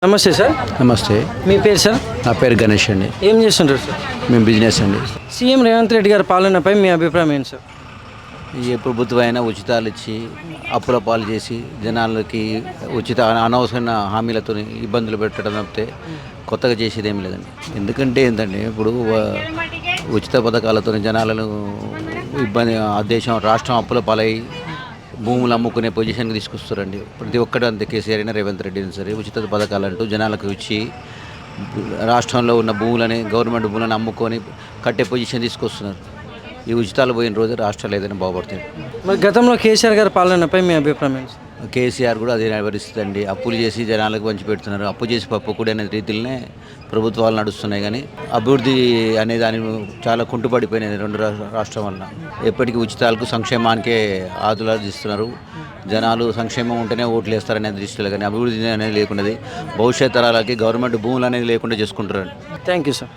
నమస్తే సార్. నమస్తే, మీ పేరు సార్? నా పేరు గణేష్ అండి. ఏం చేస్తుంటారు సార్? మేము బిజినెస్ అండి. సీఎం రేవంత్ రెడ్డి గారి పాలనపై మీ అభిప్రాయం ఏంటి సార్? ఏ ప్రభుత్వం అయినా ఉచితాలు ఇచ్చి అప్పుల పాలు చేసి జనాలకి ఉచిత అనవసరమైన హామీలతో ఇబ్బందులు పెట్టడం తప్పితే కొత్తగా చేసేది ఏం లేదండి. ఎందుకంటే ఏంటంటే ఇప్పుడు ఉచిత పథకాలతో జనాలను ఇబ్బంది దేశం రాష్ట్రం అప్పుల పాలై భూములు అమ్ముకునే పొజిషన్కి తీసుకొస్తారండి. ప్రతి ఒక్కటి అంతే, కేసీఆర్ అయినా రేవంత్ రెడ్డి అయినా సరే ఉచిత పథకాలంటూ జనాలకు ఇచ్చి రాష్ట్రంలో ఉన్న భూములని గవర్నమెంట్ భూములను అమ్ముకొని కట్టే పొజిషన్ తీసుకొస్తున్నారు. ఈ ఉచితాలు పోయిన రోజు రాష్ట్రాలు ఏదైనా బాగుపడుతుంది. మరి గతంలో కేసీఆర్ గారి పాలనపై మీ అభిప్రాయం ఏంటి సార్? కేసీఆర్ కూడా అదే పరిస్థితి అండి. అప్పులు చేసి జనాలకు పంచి పెడుతున్నారు. అప్పు చేసి పప్పు కూడా అనే రీతిలోనే ప్రభుత్వాలు నడుస్తున్నాయి. కానీ అభివృద్ధి అనే దాని చాలా కుంటుపడిపోయినాయి రెండు రాష్ట్రం వల్ల. ఎప్పటికీ ఉచితాలకు సంక్షేమానికే ఆదులాదిస్తున్నారు. జనాలు సంక్షేమం ఉంటేనే ఓట్లు వేస్తారనే దృష్టిలో, కానీ అభివృద్ధి అనేది లేకున్నది. భవిష్యత్ తరాలకి గవర్నమెంట్ భూములు అనేది లేకుండా చేసుకుంటారు. Thank you sir.